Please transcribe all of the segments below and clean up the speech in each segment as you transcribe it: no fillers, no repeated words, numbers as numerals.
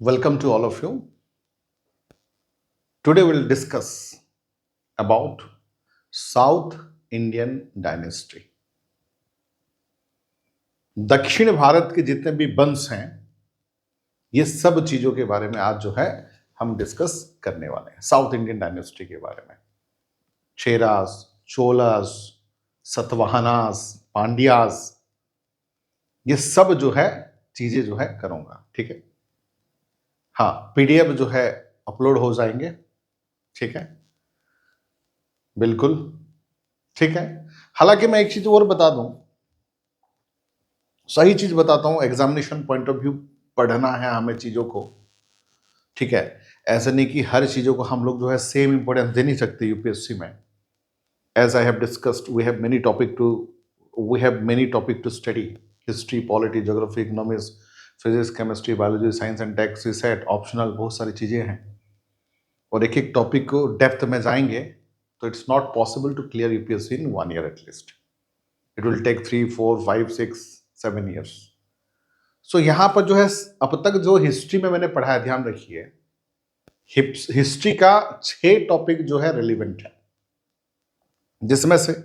Welcome to all of you. Today we'll discuss about South Indian Dynasty. दक्षिण भारत के जितने भी वंश हैं, ये सब चीजों के बारे में आज जो है हम डिस्कस करने वाले हैं। साउथ इंडियन डायनेस्टी के बारे में, चेरास, चोलास, सतवाहनास, पांड्यास, ये सब जो है चीजें जो है करूंगा। ठीक है, हाँ, पीडीएफ जो है अपलोड हो जाएंगे। ठीक है, बिल्कुल ठीक है। हालांकि मैं एक चीज और बता दूं, सही चीज बताता हूं, एग्जामिनेशन पॉइंट ऑफ व्यू पढ़ना है हमें चीजों को। ठीक है, ऐसा नहीं कि हर चीजों को हम लोग जो है सेम इंपॉर्टेंस दे नहीं सकते यूपीएससी में। As I have discussed, we have many topic to study, history, polity, geography, economics, physics, chemistry, biology, science and tech, CSAT, optional, बहुत सारी चीजें हैं और एक एक टॉपिक को डेप्थ में जाएंगे तो it's not possible to clear UPSC in 1 year at least. It will take 3, 4, 5, 6, 7 years। So यहां पर जो है अब तक जो हिस्ट्री में मैंने पढ़ा है, ध्यान रखिए, हिस्ट्री का 6 टॉपिक जो है रेलिवेंट है, जिसमें से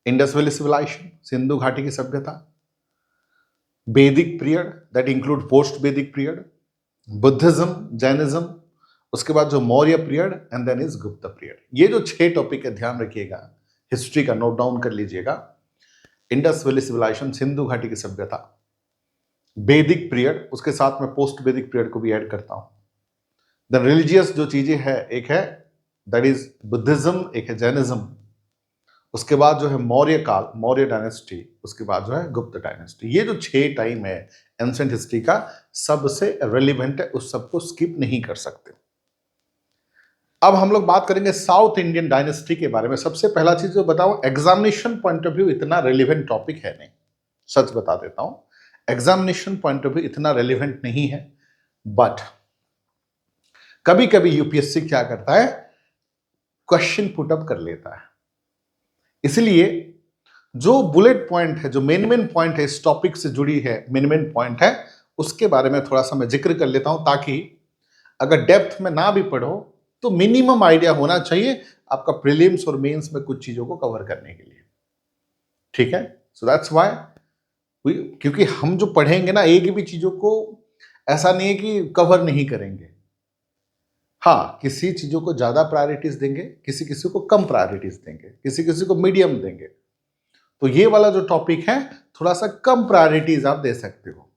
इंडस वैली सिविलाइजेशन, सिंधु घाटी की सभ्यता, Vedic period that include post Vedic period, Buddhism, Jainism, उसके बाद जो Maurya period and then is Gupta period. ये जो 6 टॉपिक है, ध्यान रखिएगा, हिस्ट्री का नोट डाउन कर लीजिएगा। इंडस वैली सिविलाइजेशन, सिंधु घाटी की सभ्यता, वैदिक पीरियड, उसके साथ में पोस्ट वैदिक पीरियड को भी ऐड करता हूं। देन रिलीजियस जो चीजें है, एक है दैट इज बुद्धिज्म, एक है जैनिज्म, उसके बाद जो है मौर्य काल, मौर्य डायनेस्टी, उसके बाद जो है गुप्त डायनेस्टी। ये जो 6 टाइम है एंशिएंट हिस्ट्री का, सबसे रेलिवेंट है, उस सबको स्किप नहीं कर सकते। अब हम लोग बात करेंगे साउथ इंडियन डायनेस्टी के बारे में। सबसे पहला चीज जो बताऊं, एग्जामिनेशन पॉइंट ऑफ व्यू इतना रेलिवेंट टॉपिक है नहीं, सच बता देता हूं, एग्जामिनेशन पॉइंट ऑफ व्यू इतना रेलिवेंट नहीं है, बट कभी कभी यूपीएससी क्या करता है, क्वेश्चन पुट अप कर लेता है। इसलिए जो बुलेट पॉइंट है, जो मेन पॉइंट है इस टॉपिक से जुड़ी है, मेन पॉइंट है, उसके बारे में थोड़ा सा मैं जिक्र कर लेता हूं, ताकि अगर डेप्थ में ना भी पढ़ो तो मिनिमम आइडिया होना चाहिए आपका प्रीलिम्स और मेंस में कुछ चीजों को कवर करने के लिए। ठीक है, सो दैट्स व्हाई, क्योंकि हम जो पढ़ेंगे ना, एक भी चीजों को ऐसा नहीं है कि कवर नहीं करेंगे। हाँ, किसी चीजों को ज्यादा प्रायोरिटीज देंगे, किसी किसी को कम प्रायोरिटीज देंगे, किसी किसी को मीडियम देंगे। तो ये वाला जो टॉपिक है, थोड़ा सा कम प्रायोरिटीज आप दे सकते हो।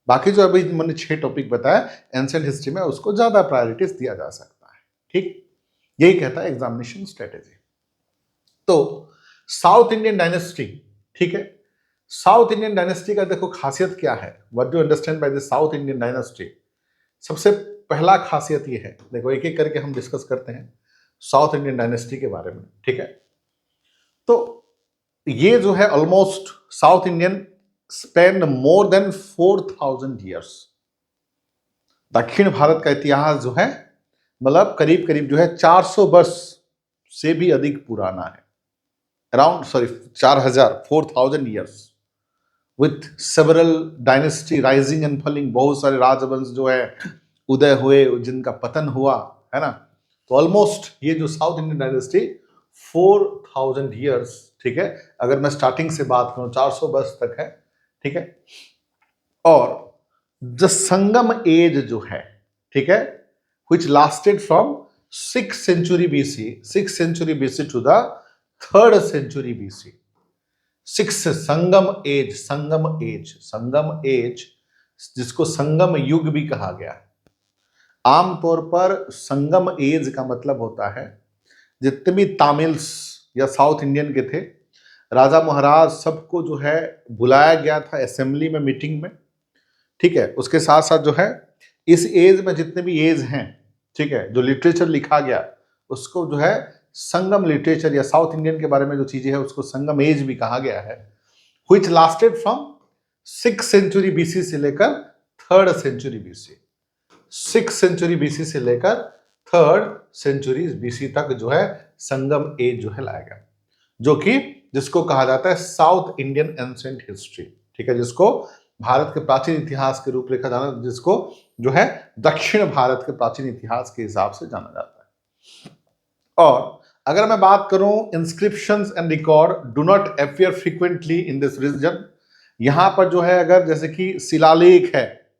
बाकी जो अभी मैंने 6 टॉपिक बताया एंशिएंट हिस्ट्री में, उसको ज्यादा प्रायोरिटीज दिया जा सकता है। ठीक, यही कहता है एग्जामिनेशन स्ट्रेटेजी। तो साउथ इंडियन डायनेस्टी, ठीक है, साउथ इंडियन डायनेस्टी का देखो खासियत क्या है, what do understand by the south Indian dynasty. सबसे पहला खासियत ये है, देखो एक एक करके हम डिस्कस करते हैं साउथ इंडियन डायनेस्टी के बारे में। ठीक है, तो ये जो है almost south Indian spend more than 4000 years। दक्षिण भारत का इतिहास जो है, मतलब करीब करीब जो है 400 वर्ष से भी अधिक पुराना है, around 4000 years, with several dynasty rising and falling, बहुत सारे राजवंश जो है उदय हुए, जिनका पतन हुआ, है ना। तो ऑलमोस्ट ये जो साउथ इंडियन डायनेस्टी 4000 years, ठीक है, अगर मैं स्टार्टिंग से बात करूं 400 वर्ष तक है। ठीक है, और द संगम एज जो है, ठीक है, which lasted from 6th century BC to the 3rd century BC। 6 Sangam as, जिसको संगम युग भी कहा गया है। आमतौर पर संगम एज का मतलब होता है, जितने भी तामिल्स या साउथ इंडियन के थे, राजा महाराज सबको जो है बुलाया गया था असेंबली में, मीटिंग में। ठीक है, उसके साथ साथ जो है इस एज में जितने भी एज हैं, ठीक है, जो लिटरेचर लिखा गया उसको जो है संगम लिटरेचर, या साउथ इंडियन के बारे में जो चीजें है उसको संगम एज भी कहा गया है, which lasted from 6th century BC से लेकर 3rd century BC। 6th century BC से लेकर 3rd century BC तक जो है संगम एज जो है लाया गया, जो कि जिसको कहा जाता है साउथ इंडियन एंशिएंट हिस्ट्री। ठीक है, जिसको भारत के प्राचीन इतिहास के रूपरेखा जाना, जिसको जो है दक्षिण भारत के प्राचीन इतिहास के हिसाब से जाना जाता है। और अगर मैं बात करूं inscriptions and record do not appear frequently in this region, यहां पर जो है अगर जैसे कि शिलालेख है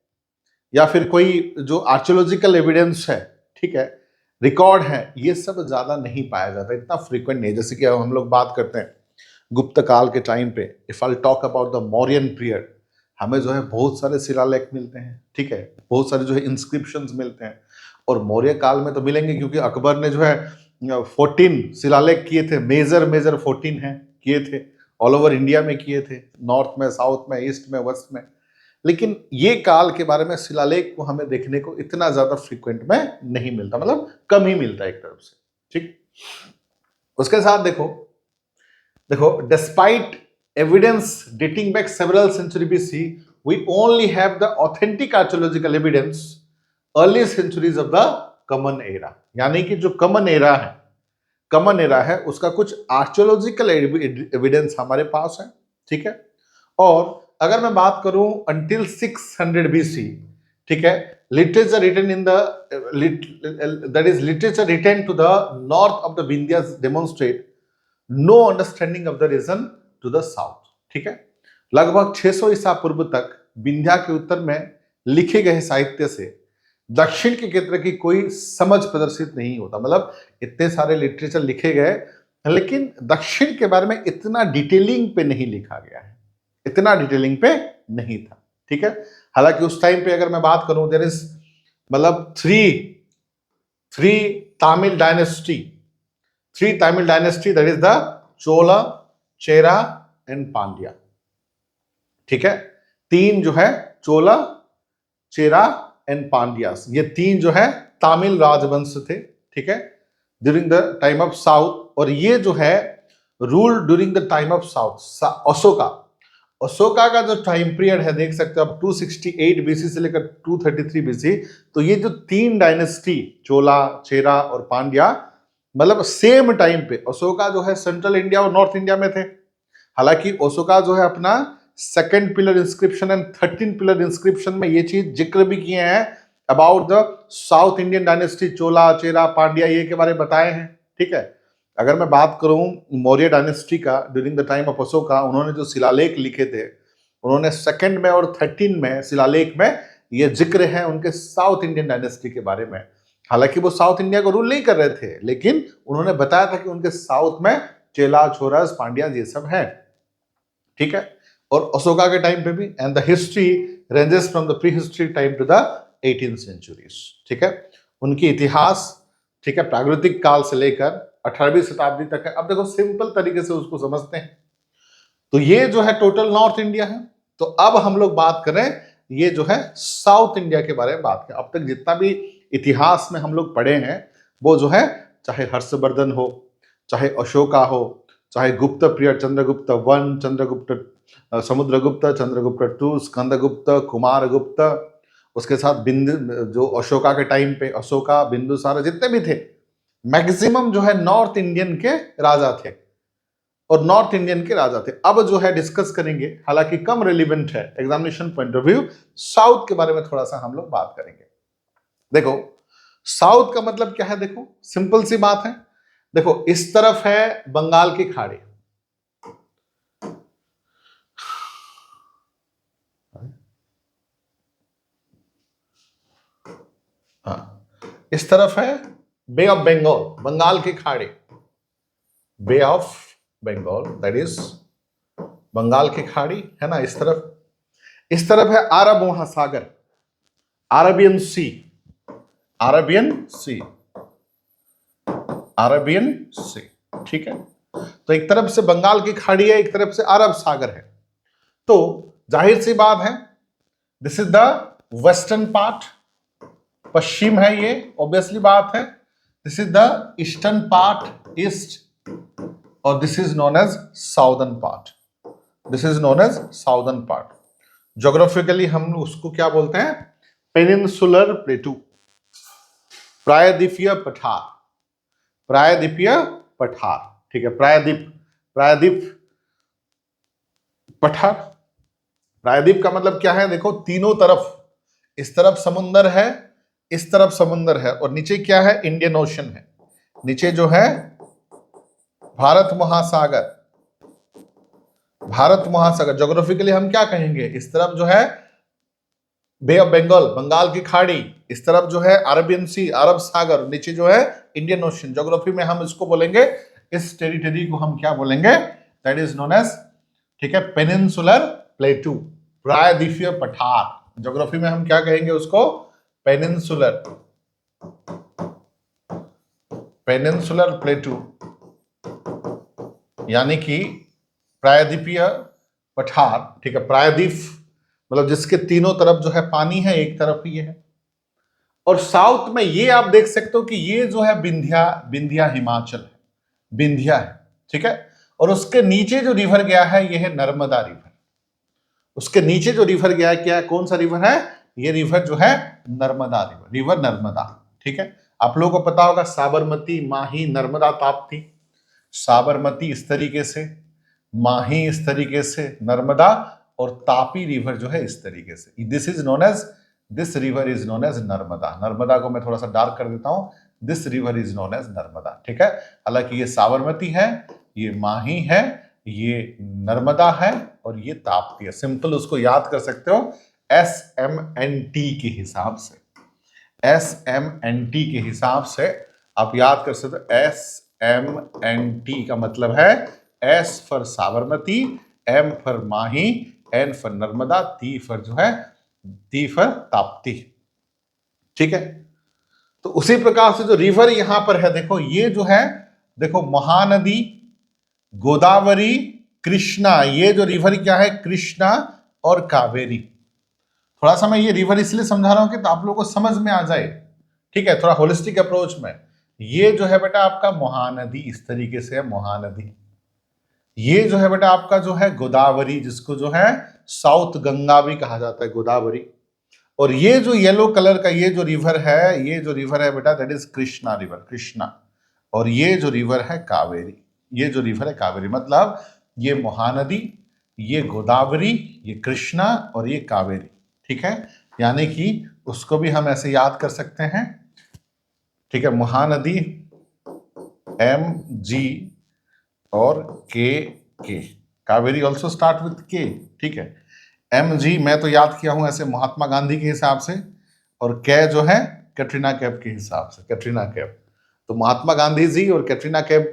या फिर कोई जो आर्कियोलॉजिकल एविडेंस है, ठीक है, रिकॉर्ड है, ये सब ज्यादा नहीं पाया जाता, इतना फ्रीक्वेंट नहीं। जैसे कि हम लोग बात करते हैं गुप्त काल के टाइम पे, if I talk about the Mauryan period, हमें जो है बहुत सारे शिलालेख मिलते हैं, ठीक है, बहुत सारे जो है इंस्क्रिप्शंस मिलते हैं। और मौर्य काल में तो मिलेंगे क्योंकि अकबर ने जो है 14 शिलालेख किए थे, मेजर मेजर 14 हैं, किए थे, ऑल ओवर इंडिया में किए थे, नॉर्थ में, साउथ में, ईस्ट में, वेस्ट में। लेकिन ये काल के बारे में शिलालेख को हमें देखने को इतना ज्यादा फ्रीक्वेंट में नहीं मिलता, मतलब कम ही मिलता है एक तरफ से, ठीक। उसके साथ देखो despite evidence dating back several centuries BC, we only have the authentic archaeological evidence early centuries of the common era। यानी कि जो कमन एरा है उसका कुछ आर्कियोलॉजिकल एविडेंस हमारे पास है, ठीक है। और अगर मैं बात करूं अंटिल 600 BC, ठीक है, literature written in the that is literature written to the north of the Vindhyas demonstrate no understanding of the region to the south, ठीक है। लगभग 600 ईसा पूर्व तक विंध्या के उत्तर में लिखे गए साहित्य से दक्षिण के क्षेत्र की कोई समझ प्रदर्शित नहीं होता। मतलब इतने सारे लिटरेचर लिखे गए लेकिन दक्षिण के बारे में इतना डिटेलिंग पे नहीं लिखा गया है, इतना डिटेलिंग पे नहीं था, ठीक है। हालांकि उस टाइम पे अगर मैं बात करूं, देयर इज मतलब three Tamil dynasty, that is the Chola, Chera and Pandya, ठीक है। तीन जो है चोला, चेरा एंड पांड्यास, ये तीन जो है तमिल राजवंश थे, ठीक है, during the time of south. और ये जो है rule during the time of south Ashoka का जो टाइम पीरियड है देख सकते हो आप, 268 बीसी से लेकर 233 बीसी। तो ये जो तीन डायनेस्टी चोला, चेरा और पांड्या, मतलब सेम टाइम पे अशोका जो है सेंट्रल इंडिया और नॉर्थ इंडिया में थे। हालांकि अशोका जो है अपना second pillar inscription and 13 pillar inscription में ये चीज जिक्र भी किए हैं about the south Indian dynasty, Chola, Chera, Pandya, ये के बारे में बताए हैं, ठीक है। अगर मैं बात करूं मौर्य डायनेस्टी का during the time of Ashoka, उन्होंने जो शिलालेख लिखे थे, उन्होंने सेकंड में और 13 में शिलालेख में ये जिक्र है उनके साउथ इंडियन डायनेस्टी के बारे में। हालांकि वो साउथ इंडिया को रूल नहीं कर रहे थे, लेकिन उन्होंने बताया था कि उनके साउथ में चेला, छोरस, पांड्या ये सब है, ठीक है। और अशोका के टाइम पे भी, and the history ranges from the pre history time to the 18th centuries, ठीक है। उनकी इतिहास, ठीक है, प्रागैतिक काल से लेकर 18वीं शताब्दी तक है। अब देखो सिंपल तरीके से उसको समझते हैं, तो ये जो है टोटल नॉर्थ इंडिया है। तो अब हम लोग बात करें ये जो है साउथ इंडिया के बारे में बात करें। अब तक जितना भी इतिहास में हम लोग पढ़े हैं वो जो है, चाहे हर्षवर्धन हो, चाहे अशोका हो, चाहे गुप्त पीरियड, चंद्रगुप्त 1, चंद्रगुप्त, समुद्रगुप्त, चंद्रगुप्त 2, स्कंदगुप्त, कुमारगुप्त, उसके साथ बिंदु, जो अशोका के टाइम पे अशोका, बिंदुसार, जितने भी थे मैक्सिमम जो है नॉर्थ इंडियन के राजा थे और नॉर्थ इंडियन के राजा थे। अब जो है डिस्कस करेंगे, हालांकि कम रिलेवेंट है examination point of view, south के बारे में थोड़ा सा हम लोग बात करेंगे। देखो साउथ का मतलब क्या है, देखो सिंपल सी बात है। देखो इस तरफ है बंगाल की खाड़ी, हाँ, इस तरफ है बे ऑफ बंगाल, बंगाल की खाड़ी, bay of Bengal, that is Bengal की खाड़ी है ना। इस तरफ है अरब महासागर, Arabian sea, Arabian sea, Arabian sea, ठीक है। तो एक तरफ से बंगाल की खाड़ी है, एक तरफ से अरब सागर है। तो जाहिर सी बात है this is the western part, पश्चिम है ये, ऑब्वियसली बात है। This is the eastern part, east, और this is known as southern part, this is known as southern part. Geographically हम उसको क्या बोलते हैं, पेनिनसुलर प्लेटू, प्रायद्वीपीय पठार, प्रायद्वीपीय पठार, ठीक है, प्रायद्वीप पठार, प्रायद्वीप का मतलब क्या है, देखो तीनों तरफ, इस तरफ समुंदर है, इस तरफ समुंदर है, और नीचे क्या है, इंडियन ओशन है, नीचे जो है भारत महासागर, भारत महासागर। ज्योग्राफिकली हम क्या कहेंगे, इस तरफ जो है बे ऑफ बंगाल, बंगाल की खाड़ी, इस तरफ जो है अरबियन सी, अरब सागर, नीचे जो है इंडियन ओशन। ज्योग्राफी में हम इसको बोलेंगे, इस टेरिटरी को हम क्या बोलेंगे, दैट इज नोन एज, ठीक है, पेनिनसुलर प्लेटू, प्रायद्वीपीय पठार। ज्योग्राफी में हम क्या कहेंगे उसको, पेनिनसुलर, पेनिनसुलर प्लेटू, यानी कि प्रायद्वीपीय पठार, ठीक है। प्रायद्वीप मतलब जिसके तीनों तरफ जो है पानी है, एक तरफ ही है। और साउथ में ये आप देख सकते हो कि ये जो है विंध्या, विंध्या हिमाचल है, विंध्या है, ठीक है। और उसके नीचे जो रिवर गया है ये है नर्मदा रिवर। उसके नीचे जो रिवर गया है क्या है, कौन सा रिवर है, ये रिवर जो है नर्मदा रिवर, रिवर नर्मदा, ठीक है। आप लोगों को पता होगा साबरमती, माही, नर्मदा, ताप्ती। साबरमती इस तरीके से, माही इस तरीके से, नर्मदा, और तापी रिवर जो है इस तरीके से। This is known as, this river is known as Narmada. Narmada को मैं थोड़ा सा डार्क कर देता हूं, this river is known as Narmada, ठीक है। हालांकि ये साबरमती है, ये माही है, ये नर्मदा है, और ये ताप्ती है। सिंपल उसको याद कर सकते हो SMNT के हिसाब से, SMNT के हिसाब से आप याद कर सकते हो। SMNT का मतलब है S for Sabarmati, M for Mahi, N for Narmada, T for जो है, T फॉर ताप्ती, ठीक है। तो उसी प्रकार से जो रिवर यहां पर है, देखो ये जो है, देखो महानदी, गोदावरी, कृष्णा, ये जो रिवर क्या है, कृष्णा और कावेरी। थोड़ा सा मैं ये रिवर इसलिए समझा रहा हूं कि तो आप लोगों को समझ में आ जाए, ठीक है, थोड़ा होलिस्टिक अप्रोच में। ये जो है बेटा आपका महानदी इस तरीके से है, महानदी। ये जो है बेटा आपका जो है गोदावरी, जिसको जो है साउथ गंगा भी कहा जाता है, गोदावरी। और ये जो येलो कलर का ये जो रिवर है, ये जो रिवर है बेटा, that is Krishna river, Krishna. और ये जो रिवर है कावेरी, ये जो रिवर है कावेरी। मतलब ये महानदी, ये गोदावरी, ये कृष्णा और ये कावेरी, ठीक है। यानी कि उसको भी हम ऐसे याद कर सकते हैं, ठीक है। महानदी MG और के, कावेरी ऑल्सो स्टार्ट विथ के, ठीक है। MG मैं तो याद किया हूं ऐसे महात्मा गांधी के हिसाब से, और कै जो है कैटरीना कैफ के हिसाब से, कैटरीना कैफ। तो महात्मा गांधी जी और कैटरीना कैफ,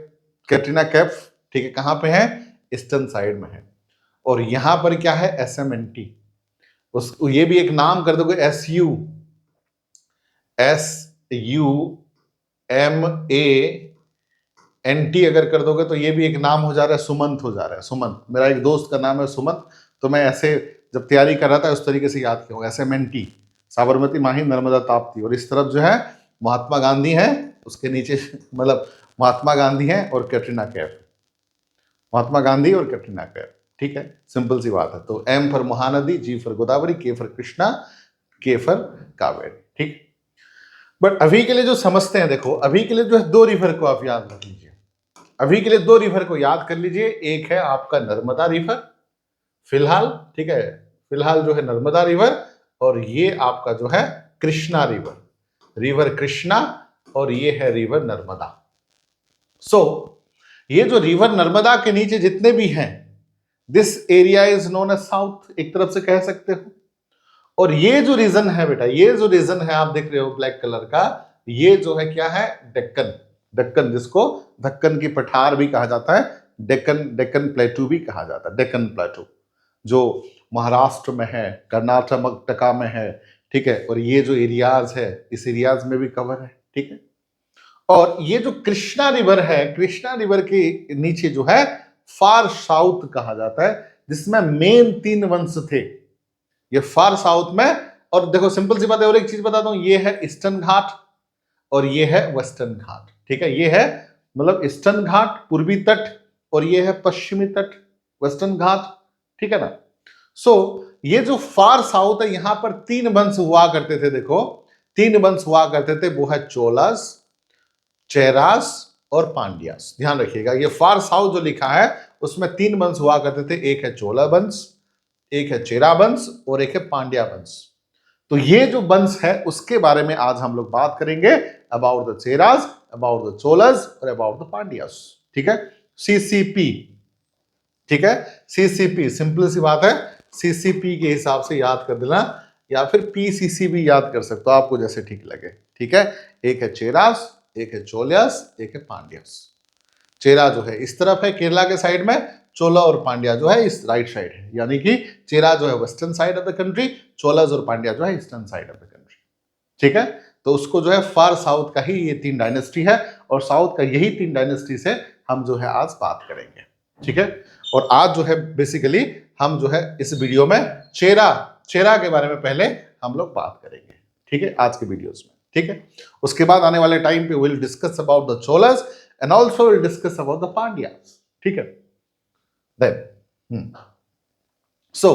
कैटरीना कैफ, ठीक है, कहां पे है, ईस्टर्न साइड में है। और यहां पर क्या है, SMNT। उस ये भी एक नाम कर दोगे, SUMANT अगर कर दोगे तो ये भी एक नाम हो जा रहा है, सुमंत हो जा रहा है, सुमंत। मेरा एक दोस्त का नाम है सुमंत, तो मैं ऐसे जब तैयारी कर रहा था उस तरीके से याद किया, SMNT, साबरमती, माही, नर्मदा, ताप्ती। और इस तरफ जो है महात्मा गांधी है, उसके नीचे मतलब महात्मा गांधी है और कैटरीना कैफ, महात्मा गांधी और कैटरीना कैफ, ठीक है। सिंपल सी बात है। तो M for Mahanadi, G for Godavari, K for Krishna, K for Kaveri, ठीक। बट अभी के लिए जो समझते हैं, देखो अभी के लिए जो है दो रिवर को आप याद रख लीजिए, अभी के लिए दो रिवर को याद कर लीजिए। एक है आपका नर्मदा रिवर फिलहाल, ठीक है, फिलहाल जो है नर्मदा रिवर। और ये आपका जो है कृष्णा रिवर, रिवर कृष्णा, और ये है रिवर नर्मदा। सो ये जो रिवर नर्मदा के नीचे जितने भी हैं, this area is known as south, एक तरफ से कह सकते हो। और ये जो रीजन है बेटा, ये जो रीजन है आप देख रहे हो ब्लैक कलर का, ये जो है क्या है, डेक्कन, डेक्कन, जिसको दक्कन की पठार भी कहा जाता है, डेक्कन, डेक्कन प्लेटू भी कहा जाता है, डेक्कन प्लेटू, जो महाराष्ट्र में है, कर्नाटका में है, ठीक है। और ये जो एरियाज है, इस एरियाज में भी कवर है, ठीक है। और ये जो कृष्णा रिवर है, कृष्णा रिवर के नीचे जो है फार साउथ कहा जाता है, जिसमें मेन 3 वंश थे, ये फार साउथ में। और देखो सिंपल सी बात है, और एक चीज बताता हूं, ये है ईस्टर्न घाट और ये है वेस्टर्न घाट, ठीक है। ये है मतलब ईस्टर्न घाट पूर्वी तट, और ये है पश्चिमी तट वेस्टर्न घाट, ठीक है ना। सो ये जो फार साउथ है, यहां पर 3 वंश हुआ करते थे, देखो 3 वंश हुआ करते थे, वो है चोलास, चेरास और पांड्यास। ध्यान रखिएगा, ये फार साउथ जो लिखा है उसमें 3 वंश हुआ करते थे, एक है चोला वंश, एक है चेरा वंश और एक है पांड्या वंश। तो ये जो वंश है उसके बारे में आज हम लोग बात करेंगे, about the Cheras, about the Cholas और अबाउट द पांड्यास। ठीक है, सीसीपी। ठीक है, सीसीपी सिंपल सी बात है, सीसीपी के हिसाब से याद कर देना, या फिर पीसीसी भी याद कर सकते हो, आपको जैसे ठीक लगे। ठीक है, एक है चेरास, एक है चोलियास, एक है पांड्यास। चेरा जो है इस तरफ है केरला के साइड में, चोला और पांड्या जो है इस राइट साइड है, यानी कि चेरा जो है western side of the country, Cholas और पांड्या जो है eastern side of the country. ठीक है, तो उसको जो है फार साउथ का ही ये 3 डायनेस्टी है, और साउथ का यही 3 डायनेस्टी से हम जो है आज बात करेंगे। ठीक है, और आज जो है बेसिकली हम जो है इस वीडियो में चेरा के बारे में पहले हम लोग बात करेंगे। ठीक है, आज के वीडियोस में। ठीक है, उसके बाद आने वाले टाइम पे will discuss about the Cholas and also will discuss about the Pandyas. ठीक है, देन सो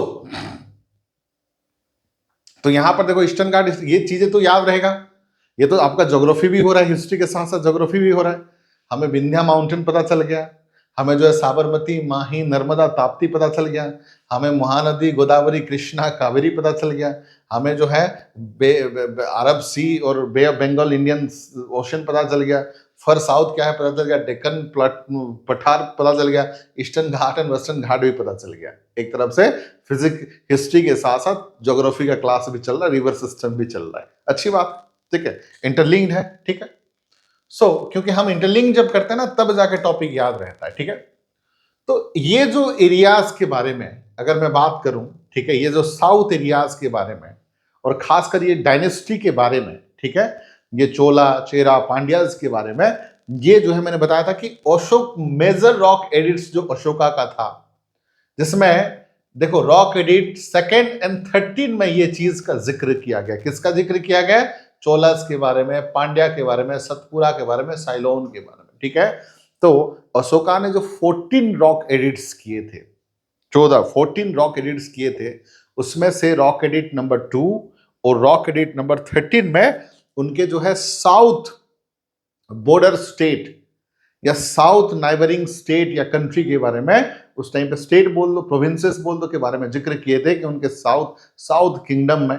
तो यहां पर देखो ईस्टर्न घाट, ये चीजें तो याद रहेगा, ये तो आपका ज्योग्राफी भी हो रहा है, हिस्ट्री के साथ साथ ज्योग्राफी भी हो रहा है। हमें विंध्या माउंटेन पता चल गया, हमें जो है साबरमती, माही, नर्मदा, ताप्ती पता चल गया, हमें महानदी, गोदावरी, कृष्णा, कावेरी पता चल गया, हमें जो है अरब सी और बे ऑफ बंगाल, इंडियन ओशन पता चल गया, फर साउथ क्या है पता चल गया, डेक्कन पठार पता चल गया, ईस्टर्न घाट एंड वेस्टर्न घाट भी पता चल गया। एक तरफ से फिजिक्स हिस्ट्री के साथ साथ ज्योग्राफी का क्लास भी चल रहा है, रिवर सिस्टम भी चल रहा है, अच्छी बात। ठीक है, इंटरलिंक्ड है। ठीक है, क्योंकि हम इंटरलिंक जब करते हैं ना तब जाके टॉपिक याद रहता है। ठीक है, तो ये जो एरियाज के बारे में अगर मैं बात करूं, ठीक है, ये जो साउथ एरियाज के बारे में और खासकर ये डायनेस्टी के बारे में, ठीक है, ये चोला, चेरा, पांड्याज के बारे में, ये जो है मैंने बताया था कि अशोक मेजर रॉक एडिट्स जो अशोका का था, जिसमें देखो रॉक एडिट 2nd and 13 में ये चीज का जिक्र किया गया। किसका जिक्र किया गया? चोलास के बारे में, पांड्या के बारे में, सतपुरा के बारे में, साइलोन के बारे में। ठीक है, तो अशोका ने जो 14 रॉक एडिट्स किए थे, 14 रॉक एडिट्स किए थे, उसमें से रॉक एडिट नंबर 2 और रॉक एडिट नंबर 13 में उनके जो है साउथ बॉर्डर स्टेट या साउथ नाइबरिंग स्टेट या कंट्री के बारे में, उस टाइम पे स्टेट बोल दो, प्रोविंसेस बोल दो, के बारे में जिक्र किए थे कि उनके साउथ किंगडम में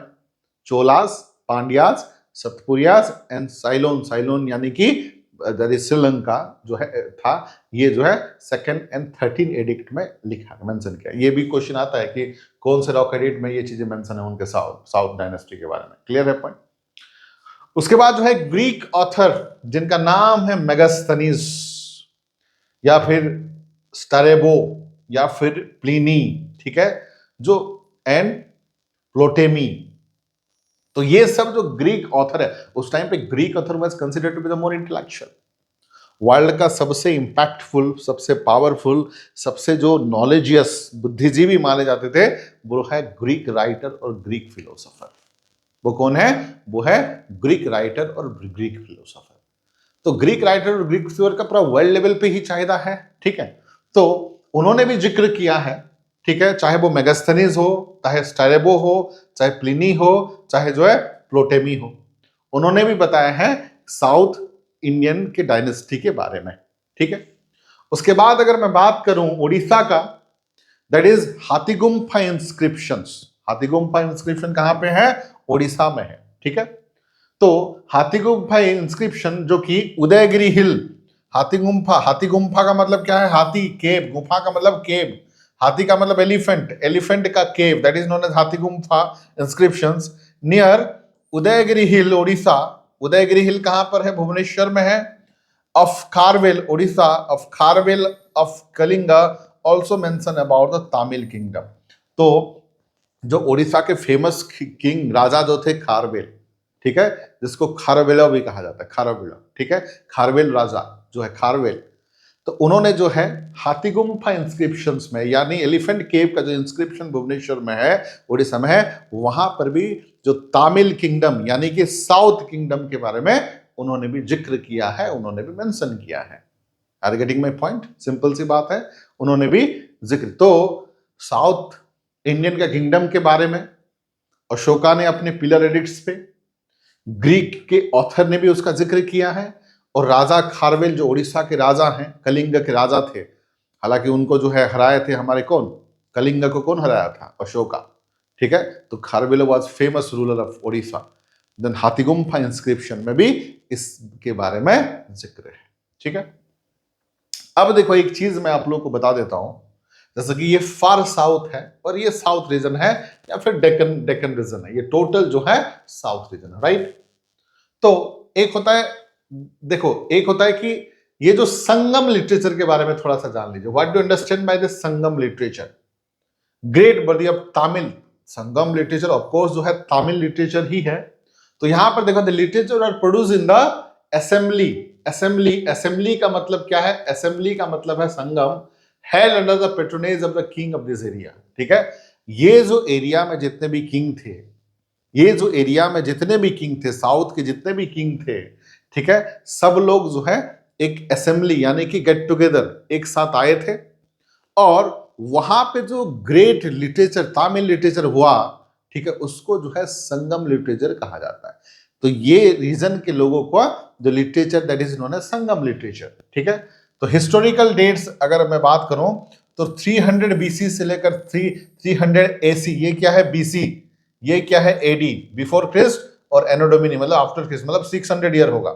चोलास, पांड्यास, सतपुरियास एंड साइलोन यानी कि श्रीलंका जो है था, ये जो है 2nd and 13 एडिक्ट में लिखा मेंशन किया। ये भी क्वेश्चन आता है कि कौन से रॉक एडिक्ट में ये चीजें मेंशन है उनके साउथ डायनेस्टी के बारे में। क्लियर है पॉइंट? उसके बाद जो है ग्रीक ऑथर जिनका नाम है मेगास्थनीज या फिर स्टारेबो या फिर प्लिनी, ठीक है, जो एंड प्लोटेमी, तो ये सब जो ग्रीक ऑथर है, उस टाइम पे Greek author was considered to be the more intellectual. World का सबसे इंपैक्टफुल, सबसे पावरफुल, सबसे जो नॉलेजियस बुद्धिजीवी माने जाते थे, वो है ग्रीक राइटर और ग्रीक फिलोसोफर। वो कौन है? वो है ग्रीक राइटर और ग्रीक फिलोसोफर। तो ग्रीक राइटर और ग्रीक फिलोसोफर का पूरा वर्ल्ड लेवल पे ही चाहिदा है। ठीक है, तो उन्होंने भी जिक्र किया है। ठीक है, चाहे वो मेगास्थनीज हो, चाहे स्टारेबो हो, चाहे प्लिनी हो, चाहे जो है प्लोटेमी हो, उन्होंने भी बताया है साउथ इंडियन के डायनेस्टी के बारे में। ठीक है, उसके बाद अगर मैं बात करूं उड़ीसा का, that is Hathigumpha inscriptions. Hathigumpha inscription कहां पे है? उड़ीसा में है। ठीक है, तो हाथीगुम्फा इंस्क्रिप्शन जो कि उदयगिरी हिल, हाथीगुम्फा का मतलब क्या है? हाथी, केव, गुफा का मतलब केव, हाथी का मतलब एलिफेंट, एलिफेंट का cave, that is known as Hathigumpha inscriptions near Udayagiri hill, Orissa. Udayagiri hill कहां पर है? भुवनेश्वर में है। Of Kharavela, Orissa, of Kharavela of Kalinga also mention about the Tamil kingdom. तो जो उड़ीसा के फेमस किंग राजा जो थे खारवेल, ठीक है, जिसको खारवेला भी कहा जाता है, खारवेला, ठीक है, खारवेल राजा जो है खारवेल, तो उन्होंने जो है हाथीगुम्फा इंस्क्रिप्शंस में, यानी एलिफेंट केव का जो इंस्क्रिप्शन भुवनेश्वर में है, उड़ीसा में है, वहां पर भी जो तमिल किंगडम यानी कि साउथ किंगडम के बारे में उन्होंने भी जिक्र किया है, उन्होंने भी मेंशन किया है। Are getting my point? Simple सी बात है, उन्होंने भी जिक्र। तो साउथ इंडियन का किंगडम के बारे में अशोका ने अपने पिलर एडिक्ट्स पे, ग्रीक के ऑथर ने भी उसका जिक्र किया है, और राजा खारवेल जो उड़ीसा के राजा हैं, कलिंग के राजा थे, हालांकि उनको जो है हराए थे हमारे कौन? कलिंग को कौन हराया था? अशोका, ठीक है। तो Kharavela was famous ruler of Odisha. Then Hathigumpha inscription में भी इसके बारे में जिक्र है, ठीक है। अब देखो एक चीज मैं आप लोग को बता देता हूं, जैसे कि ये फार साउथ है और ये साउथ रीजन है या फिर डेक्कन डेक्कन रीजन है, ये टोटल जो है साउथ रीजन है, राइट। तो एक होता है, देखो एक होता है कि ये जो संगम लिटरेचर के बारे में थोड़ा सा जान लीजिए। What do understand by this Sangam literature? Great body of Tamil Sangam literature, of course जो है तमिल लिटरेचर ही है। तो यहां पर देखो the literature are produce in the assembly. Assembly, assembly का मतलब क्या है? असेंबली का मतलब है Sangam, held under the patronage of the king of this area, ठीक है। ये जो एरिया में जितने भी किंग थे, ये जो एरिया में जितने भी किंग थे, साउथ के जितने भी किंग थे, ठीक है, सब लोग जो है एक असेंबली यानी कि गेट टुगेदर एक साथ आए थे और वहां पे जो ग्रेट लिटरेचर तमिल लिटरेचर हुआ, ठीक है, उसको जो है संगम लिटरेचर कहा जाता है। तो ये रीजन के लोगों को जो literature that is known as Sangam literature, ठीक है। तो हिस्टोरिकल डेट्स अगर मैं बात करूं तो 300 बीसी से लेकर 300 एसी, ये क्या है बीसी, ये क्या है एडी, बिफोर क्रिस्ट, और एनो डोमिनी मतलब आफ्टर क्रिस्ट, मतलब 600 ईयर होगा।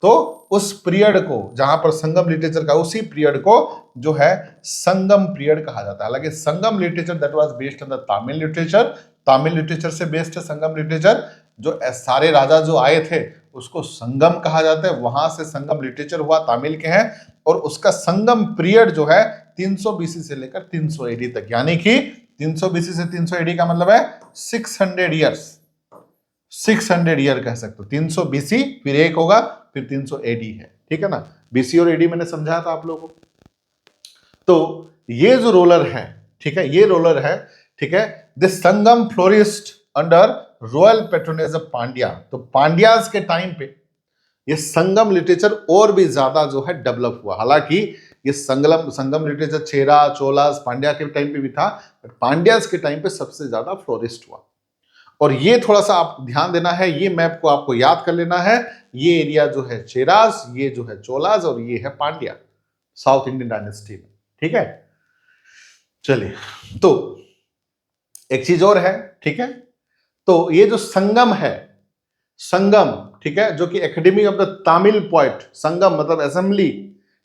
तो उस पीरियड को जहां पर संगम लिटरेचर का, उसी पीरियड को जो है संगम पीरियड कहा जाता है। हालांकि Sangam literature that was based on the Tamil literature, Tamil literature से बेस्ड है संगम लिटरेचर। जो सारे राजा जो आए थे उसको संगम कहा जाता है, वहां से संगम लिटरेचर हुआ, तमिल के हैं। और उसका संगम पीरियड जो है 300 बीसी से लेकर 300 एडी तक, यानी कि 300 बीसी से 300 एडी का मतलब है 600 ईयर्स, 600 ईयर कह सकते हो। 300 बीसी फिर एक होगा, फिर 300 एडी है, ठीक है ना। बीसी और एडी मैंने समझाया था आप लोगों को। तो ये जो रोलर है, ठीक है, ये रोलर है, ठीक है। This Sangam flourished under royal patronage of Pandya. तो पांड्याज के टाइम पे ये संगम लिटरेचर और भी ज्यादा जो है डेवलप हुआ। हालांकि ये संगम लिटरेचर चेरा, चोलास, पांड्या के टाइम पे भी था, बट पांड्याज के टाइम पे सबसे ज्यादा फ्लोरिस्ट हुआ। और ये थोड़ा सा आप ध्यान देना है, ये मैप को आपको याद कर लेना है। ये एरिया जो है चेरास, ये जो है चोलास, और ये है पांड्या, साउथ इंडियन डायनेस्टी में, ठीक है। चलिए, तो एक चीज और है, ठीक है। तो ये जो संगम है, संगम, ठीक है, जो कि academy of the Tamil poet, Sangam मतलब असेंबली,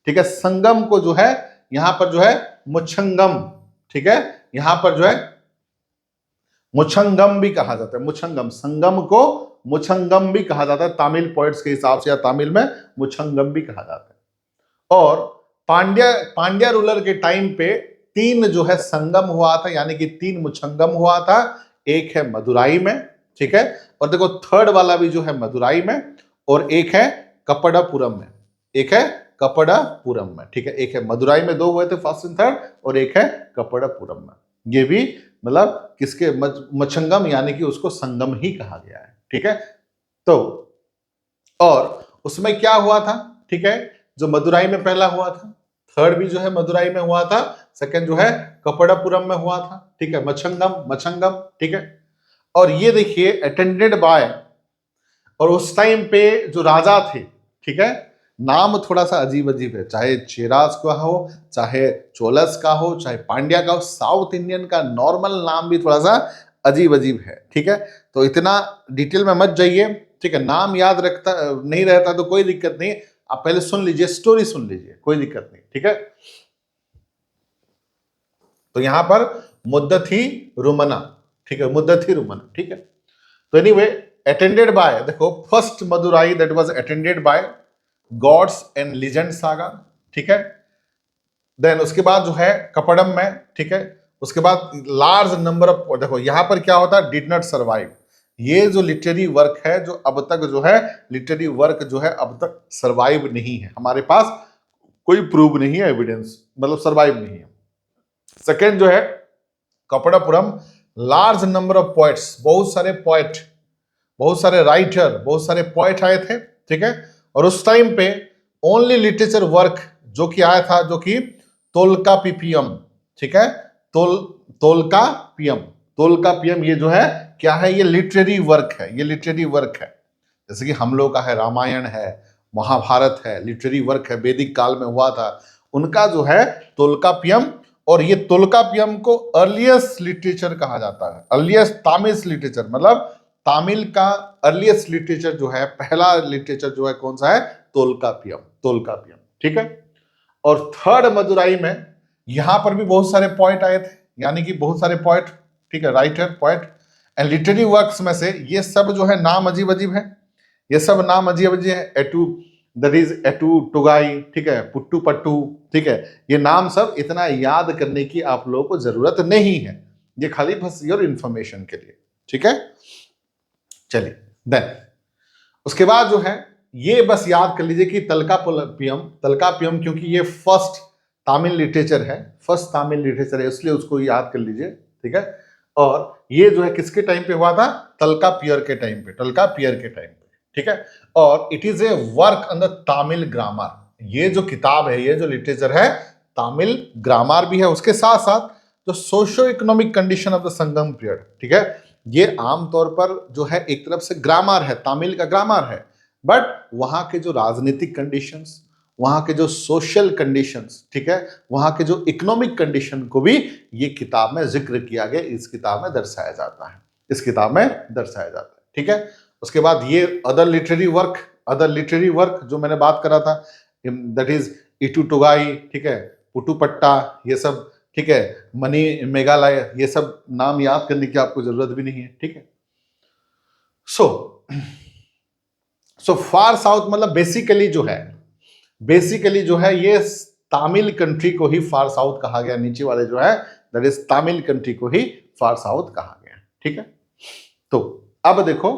ठीक है। संगम को जो है यहां पर जो है मुच्छंगम, ठीक है, यहां पर जो है मुच्छंगम भी कहा जाता है। मुच्छंगम, संगम को मुच्छंगम भी कहा जाता है तमिल पोएट्स के हिसाब से, या तमिल में मुच्छंगम भी कहा जाता है। और पांड्या रूलर के टाइम पे 3 जो है संगम हुआ था, यानी कि 3 मुच्छंगम हुआ था। एक है मदुराई में, ठीक है, और देखो थर्ड वाला भी जो है मदुराई में, और एक है कपड़ापुरम में, एक है कपड़ापुरम में, ठीक है। एक है मदुराई में, 2 हुए थे फर्स्ट एंड थर्ड, और एक है कपड़ापुरम में। ये भी मतलब किसके, मच्छंगम, यानी कि उसको संगम ही कहा गया है, ठीक है। तो और उसमें क्या हुआ था, ठीक है, जो मदुराई में पहला हुआ था, थर्ड भी जो है मदुराई में हुआ था, सेकंड जो है कपड़ापुरम में हुआ था, ठीक है, मच्छंगम, ठीक है। और ये देखिए अटेंडेड बाय, और उस टाइम पे जो राजा थे, ठीक है, नाम थोड़ा सा अजीब अजीब है, चाहे चेरास का हो, चाहे चोलस का हो, चाहे पांड्या का हो, साउथ इंडियन का नॉर्मल नाम भी थोड़ा सा अजीब अजीब है, ठीक है। तो इतना डिटेल में मत जाइए, ठीक है। नाम याद रखता नहीं रहता तो कोई दिक्कत नहीं, आप पहले सुन लीजिए, स्टोरी सुन लीजिए, कोई दिक्कत नहीं, ठीक है। तो यहां पर मुद्दथी रुमना, ठीक है, मुद्दथी रुमना, ठीक है। तो एनीवे अटेंडेड बाय, देखो first Madurai that was attended by gods and legend saga, ठीक है। देन उसके बाद जो है कपड़म में, ठीक है, उसके बाद लार्ज नंबर ऑफ, देखो यहां पर क्या होता है, डिड नॉट सर्वाइव। ये जो लिटरेरी वर्क है, जो अब तक जो है लिटरेरी वर्क जो है अब तक सर्वाइव नहीं है, हमारे पास कोई प्रूव नहीं है, एविडेंस, मतलब सर्वाइव नहीं है। सेकेंड जो है कपड़ापुरम, लार्ज नंबर ऑफ पोएट्स, बहुत सारे पोएट, बहुत सारे राइटर, बहुत सारे पोएट आए थे, ठीक है। और उस टाइम पे ओनली लिटरेचर वर्क जो कि आया था, जो कि तोल्कापिपियम, ठीक है, तोल्कापियम, ये जो है क्या है, ये लिटरेरी वर्क है, ये लिटरेरी वर्क है। जैसे कि हम लोग का है रामायण है, महाभारत है, लिटरेरी वर्क है, वैदिक काल में हुआ था, उनका जो है तोल्कापियम और ये तोल्कापियम को अर्लीस्ट लिटरेचर कहा जाता है। अर्लीस्ट तामिल लिटरेचर मतलब तामिल का अर्लीस्ट लिटरेचर जो है, पहला लिटरेचर जो है कौन सा है? तोल्कापियम। तोल्कापियम, ठीक है। और थर्ड मदुराई में यहां पर भी बहुत सारे पॉइंट आए थे, यानी कि बहुत सारे पॉइंट, ठीक है, writer point and literary works में से ये सब जो है नाम अजीब अजीब है, ये सब नाम अजीब अजीब है। एटू दैट इज एटू टुगाई, ठीक है, पुट्टू पट्टू, ठीक है। ये नाम सब इतना याद करने की आप लोगों को जरूरत नहीं है, ये खाली बस योर इंफॉर्मेशन के लिए, ठीक है। चलिए देन उसके बाद जो है ये बस याद कर लीजिए कि तल्कापियम क्योंकि ये फर्स्ट तामिल लिटरेचर है, फर्स्ट तामिल लिटरेचर है, इसलिए उसको याद कर लीजिए, ठीक है। और ये जो है किसके टाइम पे हुआ था? तल्कापियर के टाइम पे, तल्कापियर के टाइम पे, ठीक है। और it is a work on the Tamil grammar. ये जो किताब है, ये जो लिटरेचर है, तामिल ग्रामर भी है, उसके साथ साथ जो socio economic condition of the Sangam period, ठीक है। ये आमतौर पर जो है एक तरफ से ग्रामर है, तामिल का ग्रामर है, बट वहां के जो राजनीतिक कंडीशंस, वहां के जो सोशल कंडीशंस, ठीक है, वहां के जो इकोनॉमिक कंडीशन को भी ये किताब में जिक्र किया गया, इस किताब में दर्शाया जाता है, इस किताब में दर्शाया जाता है, ठीक है। उसके बाद ये अदर लिटरेरी वर्क जो मैंने बात करा था, दैट इज इटू टुगाई, ठीक है, पुटुपट्टा, ये सब, ठीक है, मनी मेघालय, ये सब नाम याद करने की आपको जरूरत भी नहीं है, ठीक है। सो फार साउथ मतलब बेसिकली जो है ये तामिल कंट्री को ही फार साउथ कहा गया, नीचे वाले जो है दैट इज तामिल कंट्री को ही फार साउथ कहा गया, ठीक है। तो अब देखो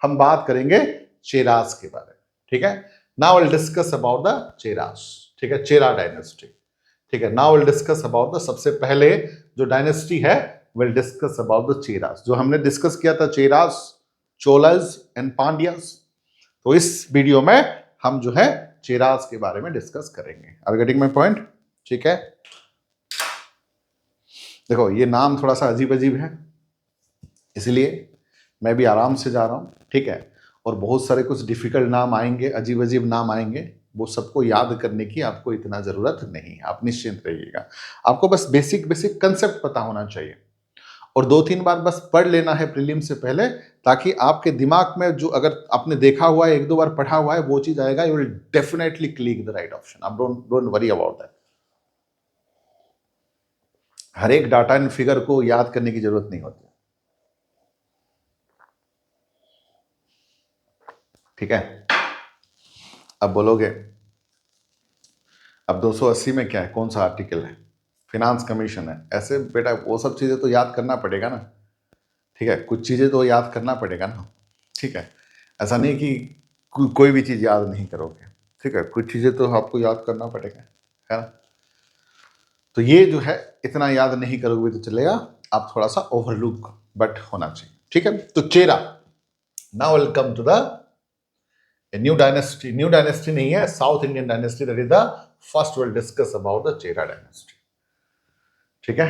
हम बात करेंगे चेरास के बारे में, ठीक है। Now will discuss about the Cheras, ठीक है, चेरा डायनेस्टी, ठीक है। Now will discuss about the, सबसे पहले जो डायनेस्टी है will discuss about the Cheras. जो हमने डिस्कस किया था चेरास, चोलास एंड पांड्यास, तो इस वीडियो में हम जो है चेरास के बारे में डिस्कस करेंगे। Are getting my point? ठीक है। देखो ये नाम थोड़ा सा अजीब अजीब है, इसलिए मैं भी आराम से जा रहा हूं, ठीक है। और बहुत सारे कुछ डिफिकल्ट नाम आएंगे, अजीब अजीब नाम आएंगे, वो सबको याद करने की आपको इतना जरूरत नहीं है, आप निश्चिंत रहिएगा। आपको बस बेसिक कंसेप्ट पता होना चाहिए और 2-3 बार बस पढ़ लेना है प्रीलिम से पहले, ताकि आपके दिमाग में जो अगर आपने देखा हुआ है, 1-2 बार पढ़ा हुआ है, वो चीज आएगा, you will definitely click the right option. आप डोंट वरी अबाउट दैट। हर एक डाटा एंड फिगर को याद करने की जरूरत नहीं होती, ठीक है। अब बोलोगे अब 280 में क्या है, कौन सा आर्टिकल है? फिनांस कमीशन है। ऐसे बेटा वो सब चीजें तो याद करना पड़ेगा ना, ठीक है, कुछ चीजें तो याद करना पड़ेगा ना, ठीक है। ऐसा नहीं कि कोई भी चीज याद नहीं करोगे, ठीक है, कुछ चीजें तो आपको याद करना पड़ेगा, है ना। तो ये जो है इतना याद नहीं करोगे तो चलेगा, आप थोड़ा सा ओवरलुक बट होना चाहिए, ठीक है। तो Chera, now welcome to the new dynasty. New dynasty नहीं है, south Indian dynasty, that is the first will discuss about the Chera dynasty, ठीक है।